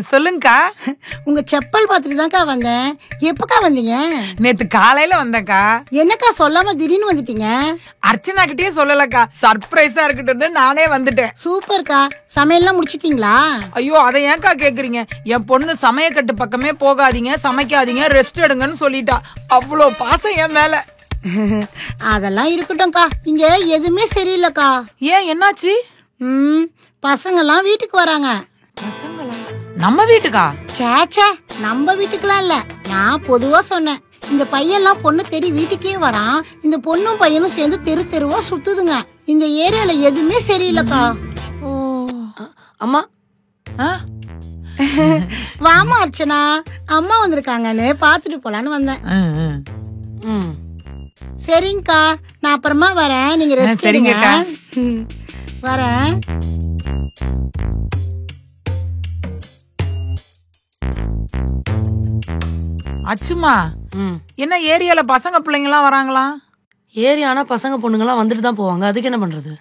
சொல்லுங்கக்கா. உங்க செப்பல் பார்த்துட்டு தான்க்கா வந்தேன். எப்பக்கா வந்தீங்க? நேத்து காலையில வந்தேன்க்கா. என்னக்கா சொல்லாம திடீர்னு வந்துட்டீங்க? அர்ச்சனா கிட்டே சொல்லலக்கா, சர்ப்ரைஸா இருக்கட்டும் நானே வந்துட்டேன். சூப்பர்க்கா. சமையல்லாம் முடிச்சிட்டீங்களா? ஐயோ அதை ஏன்க்கா கேக்குறீங்க? என் பொண்ணு சமையக்கட்டு பக்கமே போகாதீங்க, சமைக்காதீங்க, ரெஸ்ட் எடுங்கன்னு சொல்லிட்டா. அவ்வளோ பாசம் என் மேல. அதெல்லாம் இருக்கட்டும்க்கா. இங்க எதுவுமே சரியில்லைக்கா. ஏன் என்னாச்சு? பசங்கெல்லாம் வீட்டுக்கு வராங்க. பசங்களா? நம்ம வீட்டுக்கா? சேச்சே, நம்ம வீட்டுக்குலாம் இல்ல, நான் பொதுவா சொன்னேன். இந்த பையன்லாம் பொண்ணு தேடி வீட்டுக்கே வரான். இந்த பொண்ணும் பையனும் சேர்ந்து தெரு தெருவா சுத்துதுங்க. இந்த ஏரியால எதுவுமே சரியில்லைக்கா. அம்மா வாமா அர்ச்சனா, அம்மா வந்திருக்காங்கன்னு பாத்துட்டு போலான்னு வந்தேன். சரிங்கக்கா, நான் அப்புறமா வரேன். நீங்க ரெஸ்ட் எடுங்க. வரேன். அச்சுமா, என்ன ஏரியால பசங்க பிள்ளைங்க எல்லாம் வராங்களா? ஏரியானா பசங்க பொண்ணுங்கலாம் வந்துட்டு தான் போவாங்க. அதுக்கு என்ன பண்றது?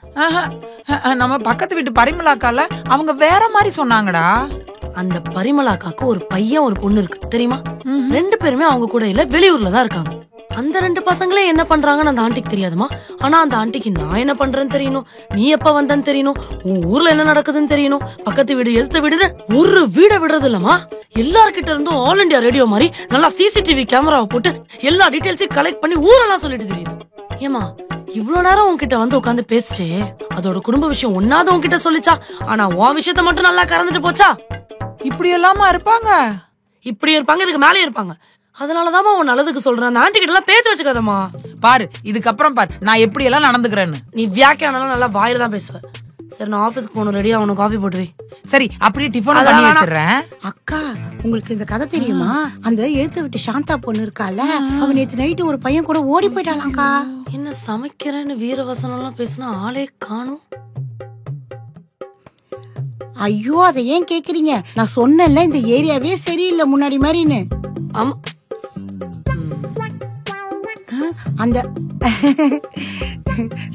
நம்ம பக்கத்து வீட்டு பரிமளாக்கால அவங்க வேற மாதிரி சொன்னாங்கடா. அந்த பரிமளாக்காக்கு ஒரு பையன் ஒரு பொண்ணு இருக்கு தெரியுமா? 2 பேருமே அவங்க கூட இல்ல, வெளியூர்ல தான் இருக்காங்க. அந்த 2 பசங்களே என்ன பண்றாங்கன்னு அந்த ஆண்டிக்கு தெரியாதுமா. ஆனா அந்த ஆண்டிக்கு நான் என்ன பண்றேன்னு தெரியணும், நீ எப்ப வந்தன்னு தெரியணும், உன் ஊர்ல என்ன நடக்குதுன்னு தெரியணும். பக்கத்து வீடு எதிர்த்த வீடு ஒரு வீட விடுறது இல்லமா. எல்லார்கிட்ட இருந்தும் ஆல் இண்டியா ரேடியோ மாதிரி நல்லா சிசிடிவி கேமராவை போட்டு எல்லா டீடைல்ஸையும் கலெக்ட் பண்ணி ஊரெல்லாம் சொல்லிட்டு தெரியுது. ஏமா இவ்வளவு நேரம் உன்கிட்ட வந்து உட்காந்து பேசிட்டே அதோட குடும்ப விஷயம் ஒன்னாவது உன்கிட்ட சொல்லிச்சா? ஆனா உன் விஷயத்த மட்டும் நல்லா கறந்துட்டு போச்சா? இப்படி எல்லாமா இருப்பாங்க? இப்படி இருப்பாங்க, இதுக்கு மேலே இருப்பாங்க. அதனாலதான் உன் நல்லதுக்கு சொல்றேன். அந்த ஆண்டி கிட்ட எல்லாம் பேச்சு வச்சுக்காதம்மா. பாரு, இதுக்கப்புறம் பாரு நான் எப்படி எல்லாம் நடந்துக்கிறேன்னு. நீ வியாக்கியானாலும் நல்லா வாயில தான் பேசுவ. சரி, நான் ஆபீஸ்க்கு போகணும். ரெடியா அவனுக்கு காஃபி போட்டு வை. சரி, அப்படியே டிஃபன் பண்ணி வச்சிடுறேன். அக்கா, உங்களுக்கு இந்த கதை தெரியுமா? அந்த எழுத்து விட்டு சாந்தா பொண்ணு இருக்கால, அவன் நேத்து நைட்டு ஒரு பையன் கூட ஓடி போயிட்டாளாக்கா. என்ன சமைக்கிறேன்னு வீரவசனம் எல்லாம் பேசினா ஆளே காணும். ஐயோ, அதை ஏன் கேக்குறீங்க? நான் சொன்னேன்ல இந்த ஏரியாவே சரியில்லை முன்னாடி மாதிரின்னு. ஆமா, அந்த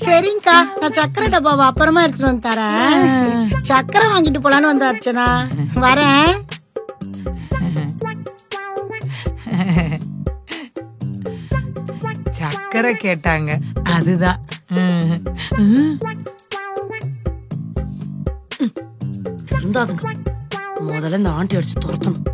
சரிங்கக்கா, நான் சக்கரை டப்பாவை அப்புறமா எடுத்துட்டு வந்து தரேன். சக்கரை வாங்கிட்டு போலான்னு வந்த அர்ச்சனா. வரேன். சக்கரை கேட்டாங்க, அதுதான். இருந்தாதுங்க முதல்ல இந்த ஆண்டி அடிச்சு துரத்தணும்.